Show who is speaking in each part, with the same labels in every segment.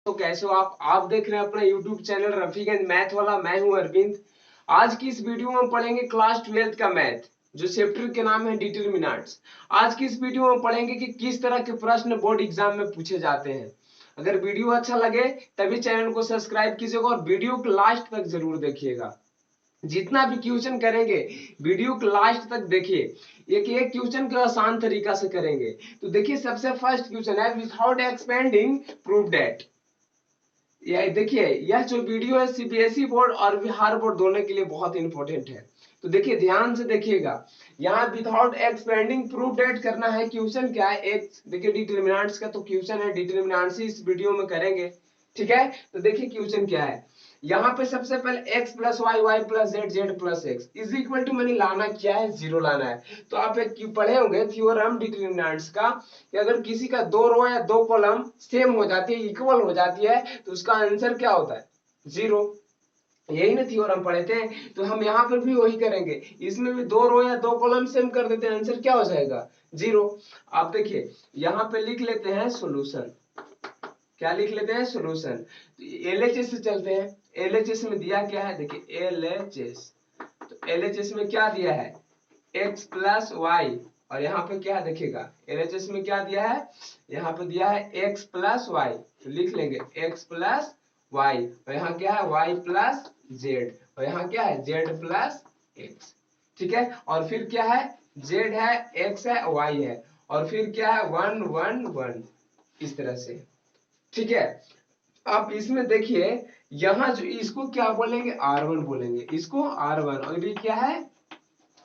Speaker 1: तो कैसे हो आप देख रहे हैं अपना YouTube चैनल रफीगंज मैथ वाला। मैं हूं अरविंद। आज की इस वीडियो में हम पढ़ेंगे क्लास 12th का मैथ, जो चैप्टर के नाम है डिटरमिनेंट्स। आज की इस वीडियो में पढ़ेंगे कि किस तरह के प्रश्न बोर्ड एग्जाम में पूछे जाते हैं। अगर वीडियो अच्छा लगे तभी चैनल को सब्सक्राइब कीजिएगा और वीडियो को लास्ट तक जरूर देखिएगा। जितना भी क्वेश्चन करेंगे वीडियो को लास्ट तक देखिए, एक एक क्वेश्चन को आसान तरीका से करेंगे। तो देखिए, सबसे फर्स्ट क्वेश्चन है विथआउट एक्सपेंडिंग प्रूव दैट। यह देखिए, यह जो वीडियो है सीबीएसई बोर्ड और बिहार बोर्ड दोनों के लिए बहुत इंपॉर्टेंट है। तो देखिए, ध्यान से देखिएगा, यहाँ विथआउट एक्सपेंडिंग प्रूफ डेट करना है। क्वेश्चन क्या है, एक देखिए डिटरमिनेंट्स का तो क्वेश्चन है, डिटरमिनेंट्स इस वीडियो में करेंगे। ठीक है, तो देखिए क्वेश्चन क्या है। यहाँ पे सबसे पहले x plus y, y plus z, z plus x is equal to मैंने लाना क्या है, जीरो लाना है। तो आप एक पढ़े होंगे थ्योरम डिटरमिनेंट्स का कि अगर किसी का दो रो या दो कॉलम सेम हो जाती है, इक्वल हो जाती है, तो उसका आंसर क्या होता है, जीरो। यही ना थ्योरम पढ़े थे। तो हम यहाँ पर भी वही करेंगे, इसमें भी दो रो या दो कॉलम सेम कर देते हैं, आंसर क्या हो जाएगा, जीरो। आप देखिए यहाँ पे लिख लेते हैं सॉल्यूशन। क्या लिख लेते हैं, सॉल्यूशन। एलएचएस से चलते हैं। एलएचएस में दिया क्या है, देखिए एलएचएस। तो एलएचएस में क्या दिया है, x प्लस वाई, और यहाँ पे क्या देखिएगा एलएचएस में क्या दिया है, यहाँ पे दिया है x प्लस वाई। तो लिख लेंगे x प्लस वाई, और यहाँ क्या है y प्लस जेड, और यहाँ क्या है z प्लस एक्स। ठीक है, और फिर क्या है, z है, x है, y है, और फिर क्या है 1 1 1, इस तरह से। ठीक है, अब इसमें देखिए, यहाँ जो इसको क्या बोलेंगे, R1 बोलेंगे, इसको R1, और ये क्या है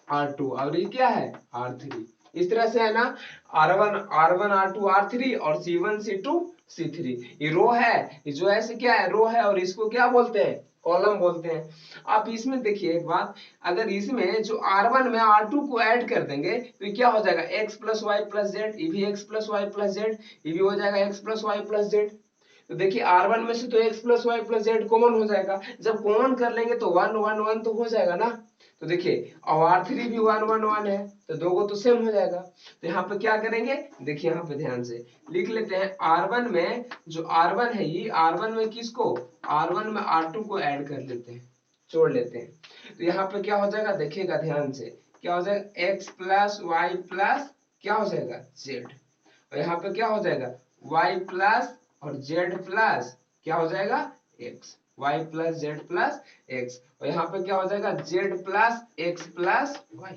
Speaker 1: R2, और ये क्या है R3। इस तरह से है ना, R1 R1 R2 R3 और C1 C2 C3। ये रो है, ये जो ऐसे क्या है, रो है, और इसको क्या बोलते हैं, कॉलम बोलते हैं। आप इसमें देखिए एक बात, अगर इसमें जो R1 में R2 को ऐड कर देंगे तो ये क्या हो जाएगा, x plus y plus z, ये भी x plus y plus z, ये भी हो जाएगा x plus y plus z. तो देखिए R1 में से तो x plus y plus z common हो जाएगा, जब कॉमन कर लेंगे तो 1 1 1 तो हो जाएगा ना। तो देखिए और R3 भी 1 1 1 है, तो दो को तो सेम हो जाएगा। तो यहाँ पे क्या करेंगे, देखिए यहाँ पे ध्यान से लिख लेते हैं, R1 में जो R1 है, ये R1 में किसको, R1 में R2 को ऐड कर लेते हैं, जोड़ लेते हैं। तो यहाँ पे क्या हो जाएगा, देखिएगा ध्यान से, क्या हो जाएगा x प्लस वाई प्लस क्या हो जाएगा जेड, और यहाँ पे क्या हो जाएगा y प्लस और z प्लस क्या हो जाएगा x, y plus z plus x, और यहाँ पे क्या हो जाएगा z plus x plus y।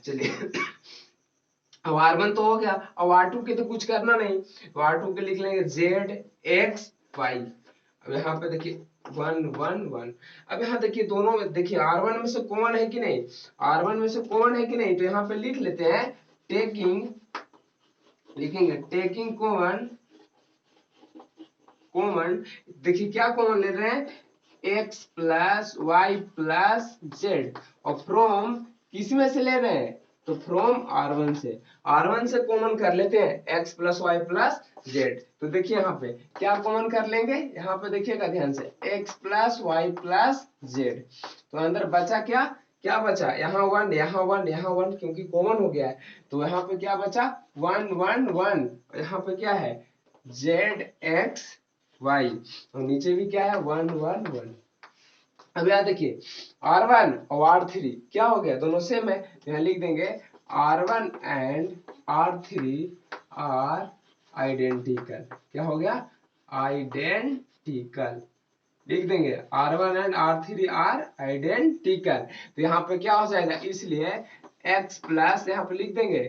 Speaker 1: चलिए अब R1 तो हो गया, अब R2 के तो कुछ करना नहीं, तो R2 के लिख लेंगे z x y। अब यहाँ पे देखिए 1 1 1। अब यहाँ देखिए दोनों में देखिए R1 में से कॉमन है कि नहीं, R1 में से कॉमन है कि नहीं, तो यहाँ पे लिख लेते हैं टेकिंग, लिखेंगे टेकिंग कॉमन, कॉमन देखिए क्या कॉमन ले रहे हैं, x plus y plus z, और फ्रॉम किस में से ले रहे हैं, तो फ्रॉम R1 से, R1 से कॉमन कर लेते हैं x plus y plus z. तो देखिए यहाँ पे क्या कॉमन कर लेंगे, यहाँ पे देखिएगा ध्यान से x plus y plus z, तो अंदर बचा क्या, क्या बचा, यहाँ 1 यहाँ 1 यहाँ 1, क्योंकि कॉमन हो गया है। तो यहाँ पे क्या बचा 1 1 1, यहाँ पे क्या है जेड एक्स वाई, और नीचे भी क्या है 1 1 1। अब यहाँ देखिए R1 और R3 क्या हो गया, दोनों सेम है, तो यहाँ लिख देंगे R1 and R3 are identical. क्या हो गया, आइडेंटिकल, लिख देंगे R1 and R3 are identical. तो यहाँ पे क्या हो जाएगा, इसलिए x प्लस यहाँ पे लिख देंगे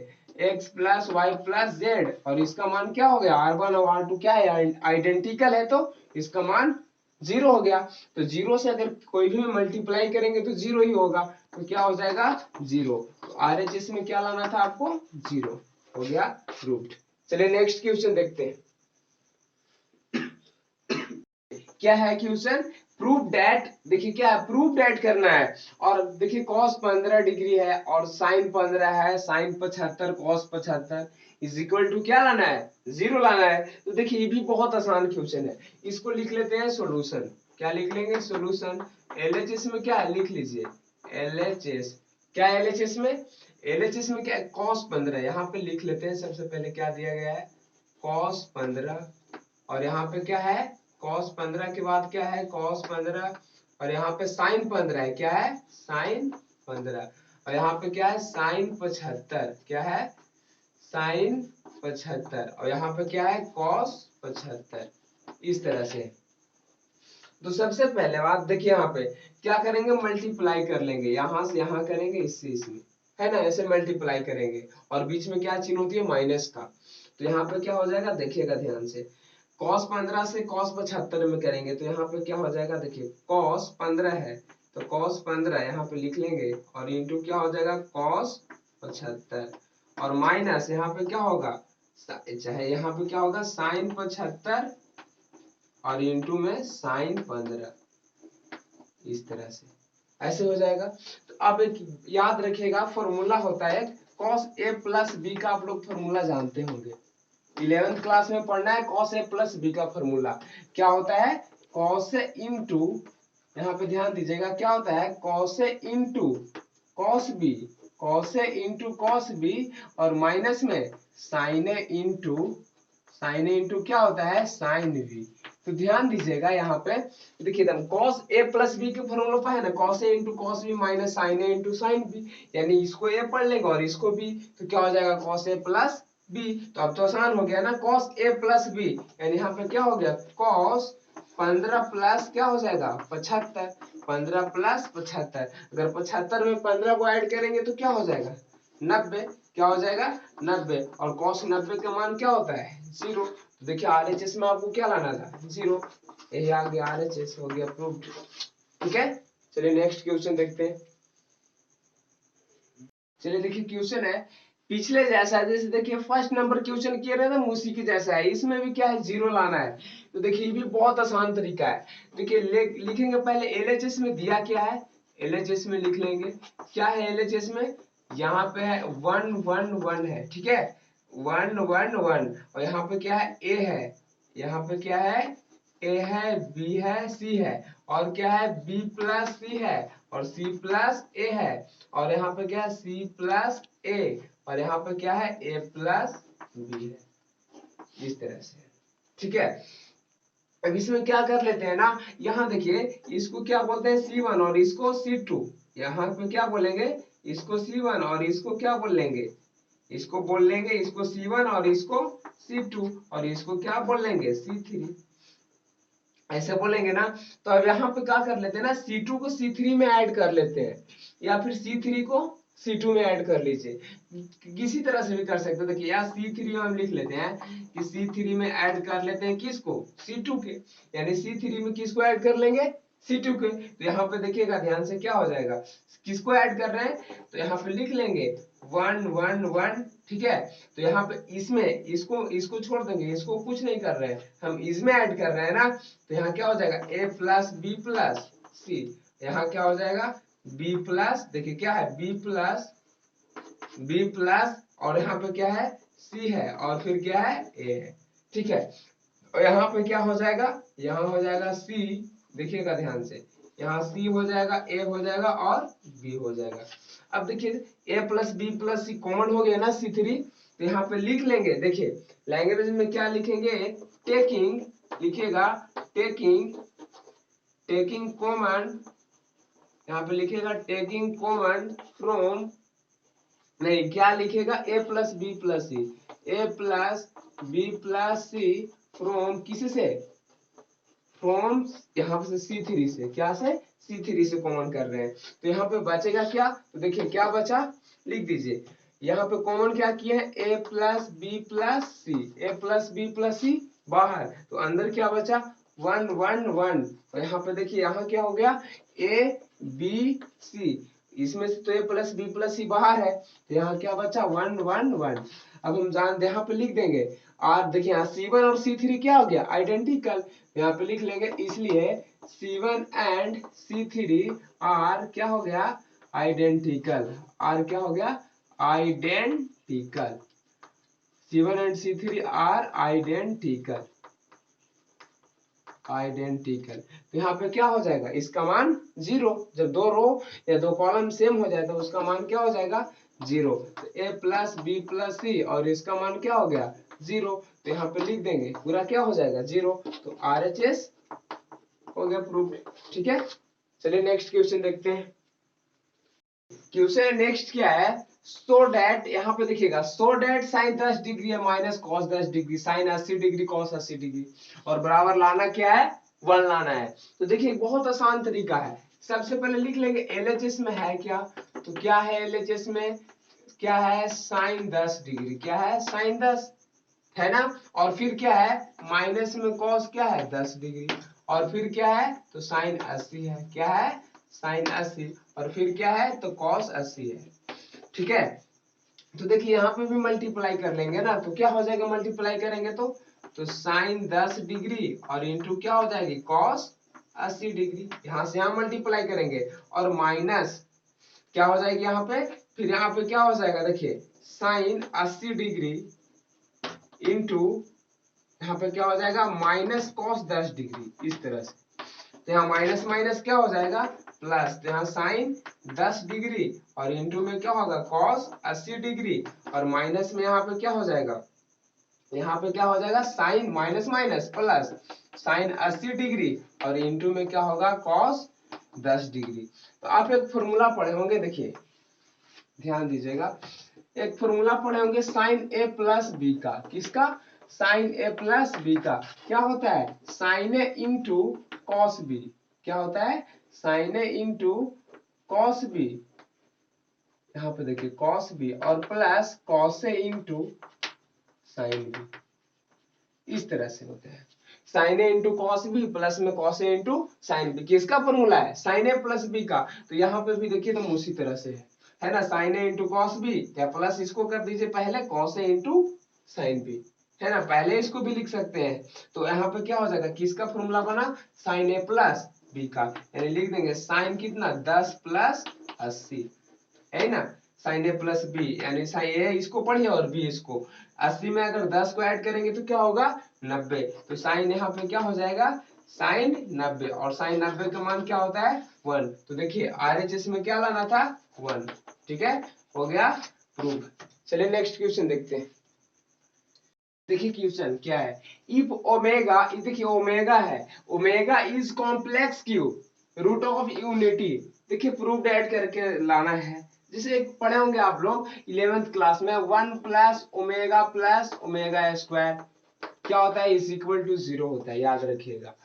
Speaker 1: x plus y plus z, और इसका मान क्या हो गया, R1 और R2 क्या है, आइडेंटिकल है, तो इसका मान जीरो हो गया। तो जीरो से अगर कोई भी मल्टीप्लाई करेंगे तो जीरो ही होगा, तो क्या हो जाएगा जीरो। तो RHS में क्या लाना था आपको, जीरो, हो गया प्रूव्ड। चलिए नेक्स्ट क्वेश्चन देखते हैं। क्या है क्वेश्चन, प्रूव दैट, देखिए क्या है, प्रूव दैट करना है, और देखिए cos 15 डिग्री है और sin 15 है, sin 75 cos 75 is equal to क्या लाना है, जीरो लाना है। तो देखिए ये भी बहुत आसान क्वेश्चन है, इसको लिख लेते हैं सॉल्यूशन। क्या लिख लेंगे, सॉल्यूशन। एलएचएस में क्या है, लिख लीजिए एलएचएस। क्या है एलएचएस में, एलएचएस में क्या है cos 15, यहाँ पे लिख लेते हैं, सबसे पहले क्या दिया गया है cos 15 और यहाँ पे क्या है cos 15 के बाद क्या है cos 15, और यहाँ पे sin 15 है, क्या है sin 15, और यहाँ पे क्या है sin 75, क्या है sin 75, और यहाँ पे क्या है cos 75, इस तरह से। तो सबसे पहले बात देखिए यहाँ पे क्या करेंगे, मल्टीप्लाई कर लेंगे, यहाँ से यहाँ करेंगे, इससे इसमें, है ना, ऐसे मल्टीप्लाई करेंगे, और बीच में क्या चिन्ह होती है माइनस का। तो यहाँ पे क्या हो जाएगा देखिएगा ध्यान से, cos 15 से cos 75 में करेंगे तो यहाँ पे क्या हो जाएगा, देखिए cos 15 है तो cos 15 यहाँ पे लिख लेंगे, और इंटू क्या हो जाएगा cos 75, और माइनस यहाँ पे क्या होगा, चाहे यहाँ पे क्या होगा sin 75, और इंटू में sin 15, इस तरह से ऐसे हो जाएगा। तो अब एक याद रखिएगा फॉर्मूला होता है cos a प्लस b का, आप लोग फॉर्मूला जानते होंगे, 11th क्लास में पढ़ना है cos a प्लस b का फॉर्मूला क्या होता है, cos a इंटू, यहाँ पे ध्यान दीजिएगा क्या होता है cos a into cos b, cos a into cos b, और माइनस में sin a इंटू क्या होता है sin b। तो ध्यान दीजिएगा यहाँ पे देखिए cos a प्लस b के फॉर्मूला पर है ना, cos a into cos b minus sin a into sin b, यानी इसको a पढ़ लेंगे और इसको b, तो क्या हो जाएगा cos a प्लस b। तो अब तो आसान हो गया ना, cos a प्लस b, यानी यहाँ पे क्या हो गया cos 15 प्लस क्या हो जाएगा 75, 15 प्लस 75, अगर 75 में 15 को ऐड करेंगे तो क्या हो जाएगा 90, क्या हो जाएगा 90, और cos 90 का मान क्या होता है 0। तो देखिए RHS में आपको क्या लाना था 0, यही आ गया RHS, हो गया प्रूव्ड। ठीक है, चलिए नेक्स्ट क्वेश्चन देखते हैं। चलिए देखिए क्वेश्चन है पिछले जैसा है, जैसे देखिए फर्स्ट नंबर क्वेश्चन किए रहे ना उसी के जैसा है, इसमें भी क्या है 0 लाना है। तो देखिए ये भी बहुत आसान तरीका है। देखिए लिखेंगे पहले LHS में दिया क्या है, LHS में लिख लेंगे क्या है, LHS में यहाँ पे है 1 1 1 है, ठीक है 1 1 1, और यहाँ पे क्या है A है, यहाँ पे क्या है A है, B है, C है, और क्या है B प्लस C है, और C प्लस A है, और यहाँ पे क्या है C प्लस A, और यहाँ पे क्या है A प्लस B है, इस तरह से। ठीक है, अब इसमें क्या कर लेते हैं ना, यहाँ देखिए इसको क्या बोलते हैं C1 और इसको C2, यहाँ पे क्या बोलेंगे इसको C1 और इसको क्या बोल लेंगे, इसको बोल लेंगे इसको C1 और इसको C2, और इसको क्या बोल लेंगे C3, ऐसे बोलेंगे ना। तो अब यहाँ पे क्या कर लेते हैं ना, C2 को C3 में ऐड कर लेते हैं, या फिर C3 को C2 में ऐड कर लीजिए, किसी तरह से भी कर सकते हैं। देखिए यहाँ C3 में हम लिख लेते हैं कि C3 में ऐड कर लेते हैं किसको C2 के, यानी C3 में किसको ऐड कर लेंगे C2 के। तो यहाँ पे देखिएगा ध्यान से क्या हो जाएगा, किसको ऐड कर रहे हैं, तो यहाँ पे लिख लेंगे 1 1 1, ठीक है। तो यहाँ पे इसमें इसको छोड़ देंगे, इसको कुछ नहीं कर रहे हैं, हम इसमें ऐड कर रहे हैं ना। तो यहाँ क्या हो जाएगा A plus B plus C, यहाँ क्या हो जाएगा B प्लस, देखिए क्या है B प्लस, और यहाँ पे क्या है C है, और फिर क्या है A है, ठीक है। और यहाँ पे क्या हो जाएगा, यहाँ हो जाएगा C, देखिएगा ध्यान से, यहाँ C हो जाएगा, A हो जाएगा और B हो जाएगा। अब देखिए A plus B plus C common हो गया ना C3, तो यहाँ पे लिख लेंगे, देखिए लैंग्वेज में क्या लिखेंगे टेकिंग, लिखिएगा टेकिंग कॉमन, यहाँ पे लिखेगा टेकिंग कॉमन फ्रॉम, नहीं क्या लिखेगा A plus B plus C, A plus B plus C from किसी से, फ्रॉम यहाँ पे C3 से, क्या से C3 से कॉमन कर रहे हैं। तो यहाँ पे बचेगा क्या, तो देखिए क्या बचा लिख दीजिए, यहाँ पे कॉमन क्या किया है A plus B plus C, A plus B plus C बाहर, तो अंदर क्या बचा 1 1 1, और यहाँ पे देखिए यहाँ क्या हो गया A B C, इसमें से तो A plus B plus C बाहर है, तो यहाँ क्या बचा 1 1 1। अब हम जानते यहाँ पे लिख देंगे और देखिए यहाँ C1 और C3 क्या हो गया आइडेंटिकल, यहाँ पे लिख लेंगे, इसलिए C1 एंड C3 आर क्या हो गया आइडेंटिकल, आर क्या हो गया identical, C1 and C3 are identical, तो यहाँ पे क्या हो जाएगा इसका मान 0, जब दो रो या दो कॉलम सेम हो जाए तो उसका मान क्या हो जाएगा 0। तो A plus B plus C और इसका मान क्या हो गया 0। तो यहाँ पे लिख देंगे पूरा क्या हो जाएगा 0। तो RHS हो गया प्रूफ। ठीक है, चलिए नेक्स्ट क्वेश्चन देखते हैं। क्वेश्चन नेक्स्ट क्या है, सो डैट, यहाँ पे देखिएगा सो डैट साइन 10 डिग्री है minus cos 10 degree, sine 80 degree cos 80 degree, और बराबर लाना क्या है 1 लाना है। तो देखिए बहुत आसान तरीका है। सबसे पहले लिख लेंगे LHS में है क्या, तो क्या है LHS में, क्या है साइन 10 डिग्री, क्या है साइन 10 है ना, और फिर क्या है माइनस में कॉस क्या है 10 डिग्री, और फिर क्या है तो साइन 80 है, क्या है साइन 80, और फिर क्या है तो कॉस 80 है। ठीक है, तो देखिए यहाँ पे भी मल्टीप्लाई कर लेंगे ना, तो क्या हो जाएगा मल्टीप्लाई करेंगे तो साइन 10 डिग्री और इंटू क्या हो जाएगी कॉस 80 डिग्री, यहाँ से यहाँ मल्टीप्लाई करेंगे, और माइनस क्या हो जाएगी यहाँ पे, फिर यहाँ पे क्या हो जाएगा देखिए साइन 80 डिग्री इंटू यहाँ पे क्या हो जाएगा माइनस कॉस 10 डिग्री, इस तरह से। तो यहाँ माइनस माइनस क्या हो जाएगा प्लस, तो यहाँ साइन 10 डिग्री और इंटू में क्या होगा कॉस 80 डिग्री, और माइनस में यहाँ पे क्या हो जाएगा, यहाँ पे क्या हो जाएगा sine minus minus plus sine 80 degree और इंटू में क्या होगा कॉस 10 डिग्री। तो आप एक फॉर्मूला पढ़े होंगे, देखिए ध्यान दीजिएगा, एक फॉर्मूला पढ़े होंगे साइन ए प्लस बी का, किसका साइन ए प्लस बी का, क्या होता है साइन ए इंटू कॉस बी, क्या होता है साइन ए इंटू कॉस बी, यहाँ पे देखिए कॉस बी और plus cos A into sine B, इस तरह से होता है साइन ए इंटू कॉस बी प्लस में cos A into sine B, किसका फॉर्मूला है साइन ए प्लस बी का। तो यहाँ पे भी देखिए तो उसी तरह से है ना, साइन ए इंटू कॉस बी या प्लस इसको कर दीजिए पहले cos A into sine B, है ना, पहले इसको भी लिख सकते हैं। तो यहाँ पे क्या हो जाएगा किसका फॉर्मूला बना साइन ए प्लस बी का, यानी लिख देंगे साइन कितना 10 प्लस 80, है ना, साइन ए प्लस बी, यानी साइन ए इसको पढ़िए और बी इसको, 80 में अगर 10 को ऐड करेंगे तो क्या होगा 90, तो साइन यहाँ पे क्या हो जाएगा साइन 90, और साइन 90 का मान क्या होता है 1। तो देखिए RHS में क्या लाना था 1। ठीक है, हो गया प्रूफ। चलिए नेक्स्ट क्वेश्चन देखते हैं। देखिए क्वेश्चन क्या है, इफ ओमेगा, देखिए ओमेगा है, omega is complex cube root of unity, देखिए प्रूफ ऐड करके लाना है, जैसे पढ़े होंगे आप लोग 11th क्लास में 1 प्लस ओमेगा स्क्वायर क्या होता है इज इक्वल टू 0 होता है, याद रखिएगा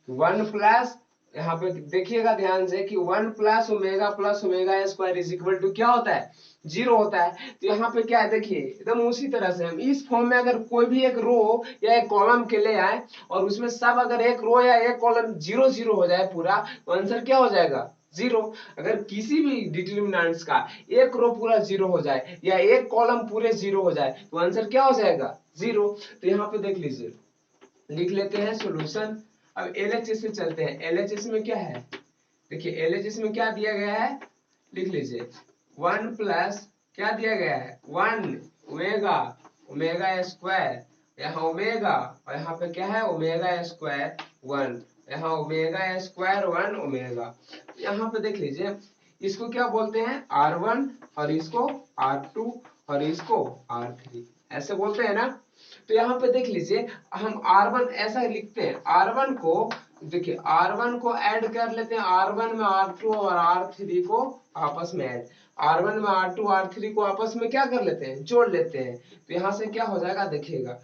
Speaker 1: 1 प्लस, यहाँ पे देखिएगा ध्यान से कि 1 plus omega square is equal to क्या होता है 0 होता है। तो यहाँ पे क्या है देखिए एकदम उसी तरह से हम इस फॉर्म में अगर कोई भी एक रो या एक कॉलम के ले आए और उसमें सब अगर एक रो या एक कॉलम 0 0 हो जाए पूरा, तो आंसर क्या हो जाएगा 0। अगर किसी भी डिटरमिनेंट्स का एक रो पूरा 0 हो जाए या एक कॉलम पूरे 0 हो जाए तो आंसर क्या हो जाएगा 0। तो यहाँ पे देख लीजिए, लिख लेते हैं सॉल्यूशन। अब LHS से चलते हैं, LHS में क्या है देखिए LHS में क्या दिया गया है, लिख लीजिए 1 प्लस क्या दिया गया है 1 ओमेगा स्क्वायर, यहाँ ओमेगा और यहाँ पे क्या है ओमेगा स्क्वायर 1, यहाँ ओमेगा स्क्वायर 1 ओमेगा। यहाँ पे देख लीजिए इसको क्या बोलते हैं R1 और इसको R2 और इसको R3 ऐसे बोलते हैं ना। तो यहाँ पे देख लीजिए हम R1 ऐसा लिखते हैं, R1 को देखिए R1 को ऐड कर लेते हैं, R1 में R2 और R3 को आपस में ऐड, R1 में R2 R3 को आपस में क्या कर लेते हैं जोड़ लेते हैं। तो यहाँ से क्या हो जाएगा देखिएगा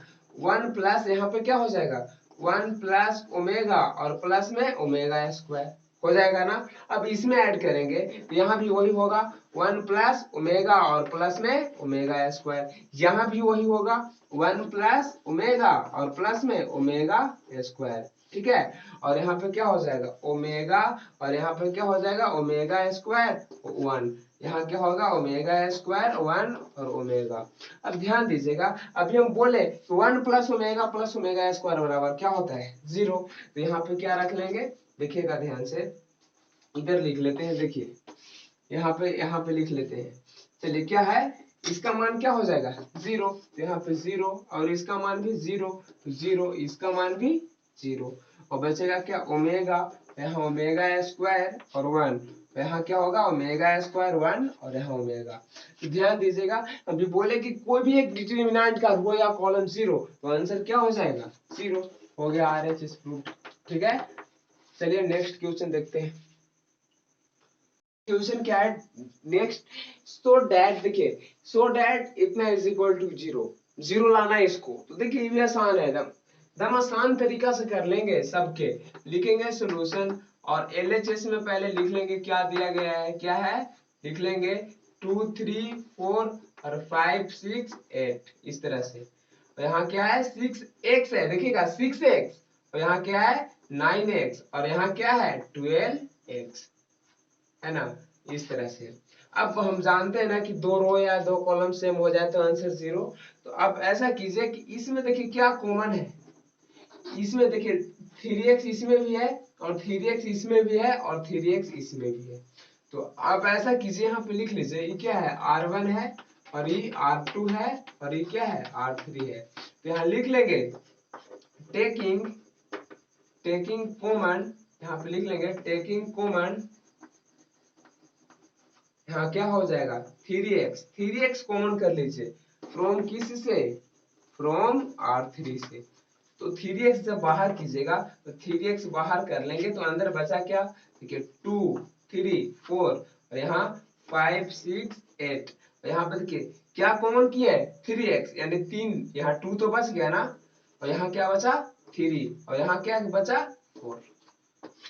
Speaker 1: 1 प्लस यहाँ पे क्या हो जाएगा 1 प्लस ओमेगा और प्लस में ओमेगा स्क्वायर हो जाएगा ना। अब इसमें ऐड करेंगे तो यहाँ भी वही होगा 1 प्लस ओमेगा और प्लस में ओमेगा स्क्वायर, यहाँ भी वही होगा 1 प्लस ओमेगा और प्लस में ओमेगा स्क्वायर। ठीक है, और यहाँ पे क्या हो जाएगा ओमेगा और यहाँ पे क्या हो जाएगा ओमेगा स्क्वायर 1, यहाँ क्या होगा ओमेगा स्क्वायर 1 और ओमेगा। अब ध्यान दीजिएगा अभी हम बोले 1 प्लस ओमेगा स्क्वायर बराबर क्या होता है 0। तो यहाँ पे क्या रख लेंगे देखिएगा ध्यान से, इधर लिख लेते हैं, देखिए यहाँ पे लिख लेते हैं। चलिए क्या है इसका मान क्या हो जाएगा 0, तो यहाँ पे 0 और इसका मान भी 0, तो 0 इसका मान भी 0, और बचेगा क्या ओमेगा, यहाँ ओमेगा स्क्वायर और 1, यहाँ क्या होगा ओमेगा स्क्वायर 1 और यहाँ ओमेगा। तो ध्यान दीजिएगा, अभी बोले कि कोई भी एक डिटरमिनेंट का रो या कॉलम 0, तो आंसर क्या हो जाएगा 0। हो गया RHS प्रूफ। ठीक है, चलिए नेक्स्ट क्वेश्चन देखते हैं। क्वेश्चन क्या है नेक्स्ट, सो डैट, देखिए सो डैट इतना इज इक्वल टू 0, 0 लाना है इसको। तो देखिए ये भी आसान है, एकदम आसान तरीका से कर लेंगे सबके। लिखेंगे सॉल्यूशन और LHS में पहले लिख लेंगे क्या दिया गया है, क्या है लिख लेंगे 2 3 4 और 5 6 8 इस तरह से। और यहाँ क्या है 6x है, देखिएगा 6x, और यहाँ क्या है 9x, और यहाँ क्या है 12x, है ना, इस तरह से। अब हम जानते हैं ना कि दो रो या दो कॉलम सेम हो जाए तो आंसर 0। तो अब ऐसा कीजिए कि इसमें देखिए क्या कॉमन है, इसमें देखिए 3x इसमें भी है और 3x इसमें भी है और 3x इसमें भी है। तो आप ऐसा कीजिए, यहाँ पे लिख लीजिए ये क्या है R1 है और ये R2 है और ये क्या है R3 है। तो यहाँ लिख लेंगे टेकिंग कॉमन, यहाँ पे लिख लेंगे टेकिंग कॉमन, यहाँ क्या हो जाएगा 3x कॉमन कर लीजिए फ्रॉम किस से, फ्रॉम R3 से। तो 3x जब बाहर कीजिएगा तो 3x बाहर कर लेंगे तो अंदर बचा क्या, देखिए 2 3 4 और यहाँ 5 6 8, और यहाँ पे देखिए क्या कॉमन किया है 3x, यानी 3, यहाँ 2 तो बच गया ना, और यहाँ क्या बचा 3 और यहाँ क्या बचा 4।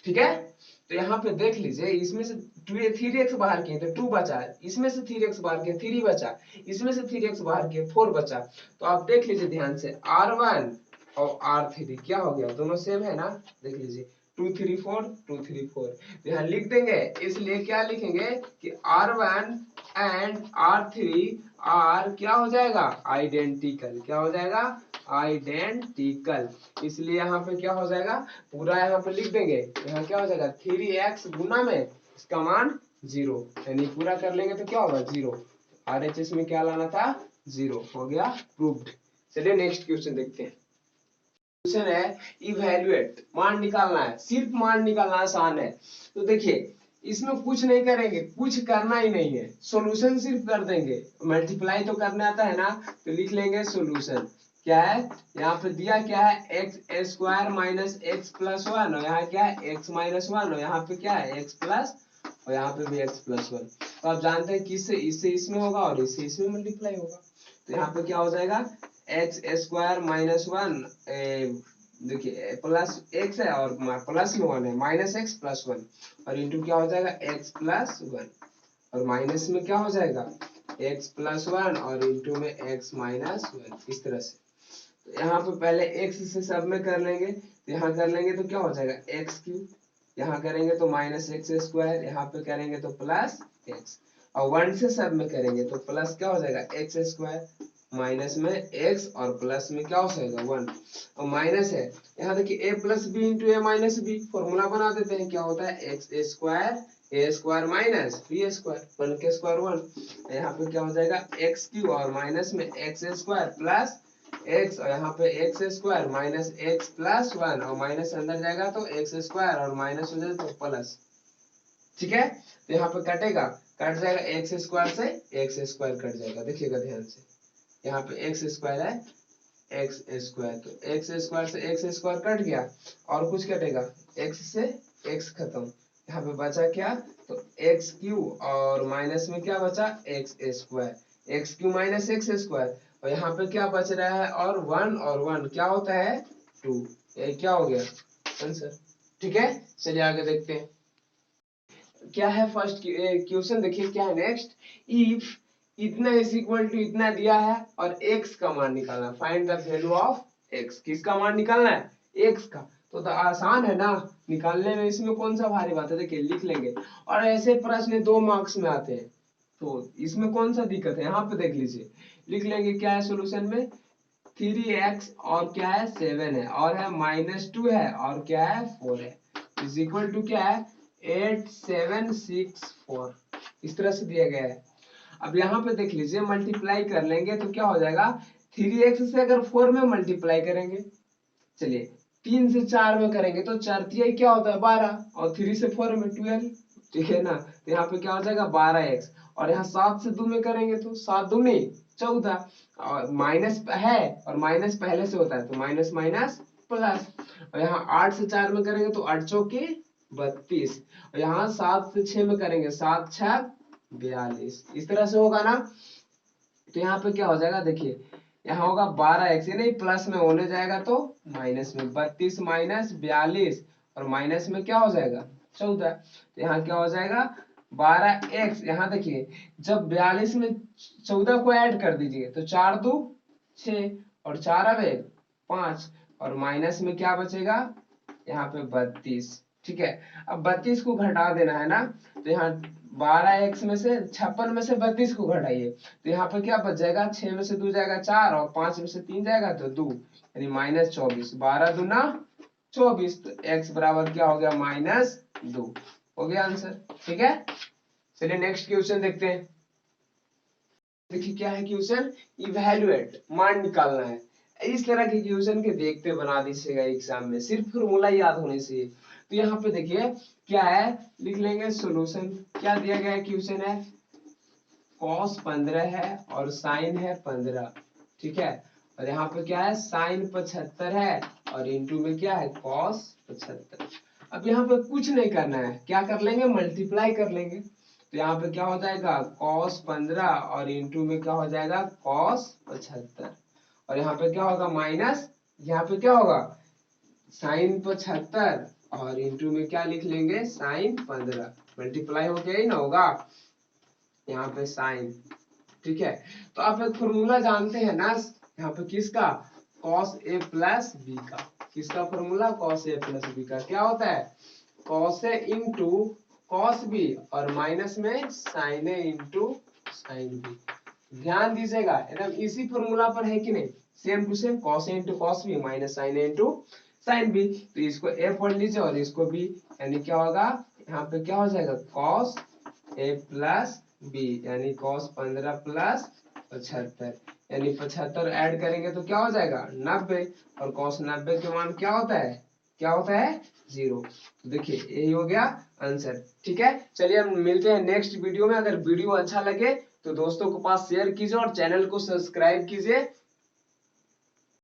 Speaker 1: ठीक है, तो यहाँ पे देख लीजिए इसमें से 3x बाहर किए तो 2 बचा, इसमें से 3x बाहर किए 3 बचा, इसमें से 3x बाहर किए 4 बचा। तो आप देख लीजिए ध्यान से R1 और R3 क्या हो गया, दोनों सेम है ना, देख लीजिए 2 3 4 2 3 4। तो यहाँ लिख देंगे, इसलिए क्या लिखेंगे कि R1 एंड R3 आर क्या हो जाएगा आइडेंटिकल, क्या हो जाएगा आइडेंटिकल। इसलिए यहाँ पे क्या हो जाएगा पूरा यहाँ पे लिख देंगे, यहाँ क्या हो जाएगा 3x गुना में इसका मान 0, यानी पूरा कर लेंगे तो क्या होगा 0। RHS में क्या लाना था 0, हो गया प्रूव्ड। चलिए नेक्स्ट क्वेश्चन देखते हैं। क्वेश्चन है इवैल्यूएट, मान निकालना है, सिर्फ मान निकालना आसान है। तो देखिए इसमें कुछ नहीं करेंगे, कुछ करना ही नहीं है, सॉल्यूशन सिर्फ कर देंगे। मल्टीप्लाई तो करना आता है ना, तो लिख लेंगे सॉल्यूशन क्या है, यहाँ पे दिया क्या है x square minus x plus 1, और यहाँ क्या है एक्स माइनस 1, और यहाँ पे क्या है एक्स प्लस, और यहाँ पे भी एक्स प्लस 1। तो आप जानते हैं कि इससे इसमें होगा और इससे इसमें मल्टीप्लाई होगा। तो यहाँ पे क्या हो जाएगा एक्स स्क्वायर माइनस 1, देखिए प्लस एक्स है और प्लस में 1 है, माइनस एक्स प्लस 1, और इंटू क्या हो जाएगा एक्स प्लस 1, और माइनस में क्या हो जाएगा एक्स प्लस 1 और इंटू में एक्स माइनस 1, इस तरह से। तो यहाँ पे पहले एक्स से सब में कर लेंगे, तो यहाँ कर लेंगे तो क्या हो जाएगा एक्स क्यूब, यहाँ करेंगे तो माइनस एक्स स्क्वायर, यहाँ पे करेंगे तो प्लस एक्स, और 1 से सब में करेंगे तो प्लस क्या हो जाएगा एक्स स्क्वायर, माइनस में एक्स और प्लस में क्या हो जाएगा 1, और माइनस है यहाँ देखिए a plus b into a minus b, formula बना देते हैं, क्या होता है x square a square minus b square, 1 के स्क्वायर 1, यहाँ पे क्या हो जाएगा एक्स क्यूब और माइनस में एक्स स्क्वायर प्लस एक्स, और यहाँ पे x square minus x plus 1, और माइनस अंदर जाएगा तो एक्स स्क्वायर और माइनस हो जाएगा तो प्लस। ठीक है, तो यहाँ पे कटेगा, कट जाएगा एक्स स्क्वायर से एक्स स्क्वायर कट जाएगा, देखिएगा ध्यान से, यहाँ पे एक्स स्क्वायर है एक्स स्क्वायर, तो एक्स स्क्वायर से एक्स स्क्वायर कट गया, और कुछ कटेगा एक्स से एक्स खत्म, यहाँ पे बचा क्या तो एक्स क्यूब और माइनस में क्या बचा x square, x cube minus x square, और यहाँ पे क्या बच रहा है और 1 क्या होता है 2, ये क्या हो गया आंसर। ठीक है, चलिए आगे देखते हैं क्या है फर्स्ट क्वेश्चन, देखिए क्या है नेक्स्ट, इफ इतना इज इक्वल टू इतना दिया है और x का मान निकालना, find the value of x, किसका मान निकालना है x का। तो आसान है ना निकालने में, इसमें कौन सा भारी बात है, देखिए लिख लेंगे, और ऐसे प्रश्न 2 मार्क्स में आते हैं, तो इसमें कौन सा दिक्कत है, यहाँ पे देख लीजिए लिख लेंगे क्या है सॉल्यूशन में 3x और क्या है 7 है, और है -2 है और क्या है 4 है, इज इक्वल टू क्या है 8764, इस तरह से दिया गया है। अब यहाँ पे देख लीजिए मल्टीप्लाई कर लेंगे तो क्या हो जाएगा 3x से अगर 4 में मल्टीप्लाई करेंगे, चलिए 3 से 4 में करेंगे तो 4 तिहाई क्या होता है 12, और 3 से 4 में 12, ठीक है ना। तो यहाँ पे क्या हो जाएगा 12x, और यहाँ 7 से 2 में करेंगे तो 7 दूनी 14, और माइनस है और माइनस पहले से होता है तो माइनस माइनस प्लस, और यहाँ 8 से 4 में करेंगे तो 8 चौके 32, और यहाँ 7 से 6 में करेंगे 7 6 42, इस तरह से होगा ना। तो यहाँ पे क्या हो जाएगा देखिए, यहाँ होगा 12x, नहीं प्लस में होने जाएगा तो माइनस में, 32 माइनस 42, और माइनस में क्या हो जाएगा 14, तो यहाँ क्या हो जाएगा 12x। यहाँ देखिए जब 42 में 14 को ऐड कर दीजिए तो 4 2 6, और 4 अब 5, और माइनस में क्या बचेगा यहाँ पे 32, ठीक है। अब 32 को घटा देना है ना, तो यहाँ 12x में से 56 में से 32 को घटाइए तो यहाँ पे क्या बच जाएगा, 6 में से 2 जाएगा 4, और 5 में से 3 जाएगा तो 2, यानी -24, 12 दूना 24, तो x बराबर क्या हो गया -2, हो गया आंसर, ठीक है। चलिए नेक्स्ट क्वेश्चन देखते हैं। देखिए क्या है क्वेश्चन, इवैल्यूएट, मान निकालना है। इस तरह के क्वेश्चन के देखते बना दीजिएगा एग्जाम में, सिर्फ फॉर्मूला याद होने से। तो यहाँ पे देखिए क्या है, लिख लेंगे सॉल्यूशन। क्या दिया गया है, क्वेश्चन है cos 15 है और साइन है 15, ठीक है। और यहाँ पे क्या है साइन 75 है, और इंटू में क्या है cos 75। अब यहाँ पे कुछ नहीं करना है, क्या कर लेंगे मल्टीप्लाई कर लेंगे, तो यहाँ पे क्या हो जाएगा cos 15, और इंटू में क्या हो जाएगा cos 75, और यहाँ पे क्या होगा माइनस, यहाँ पे क्या होगा साइन 75, और इंटू में क्या लिख लेंगे साइन 15, मल्टीप्लाई हो गया ही ना होगा यहाँ पे साइन, ठीक है। तो आप एक फॉर्मूला जानते हैं ना यहाँ पे किसका, cos a प्लस b का। किसका formula cos a plus b का, क्या होता है cos a into cos b, और माइनस में sin a into sin b। ध्यान दीजिएगा एकदम इसी फॉर्मूला पर है कि नहीं, same to same, cos a into cos b minus sin a into sin b। तो इसको a पढ़ लीजिए और इसको b, यानी क्या होगा यहाँ पे क्या हो जाएगा cos a प्लस b, यानी cos 15 प्लस 75, यानी 75 ऐड करेंगे तो क्या हो जाएगा 90, और cos 90 के मान क्या होता है 0। तो देखिए यही हो गया आंसर, ठीक है। चलिए हम मिलते हैं नेक्स्ट वीडियो में। अगर वीडियो अच्छा लगे तो दोस्तों के पास शेयर कीजिए और चैनल को सब्सक्राइब कीजिए।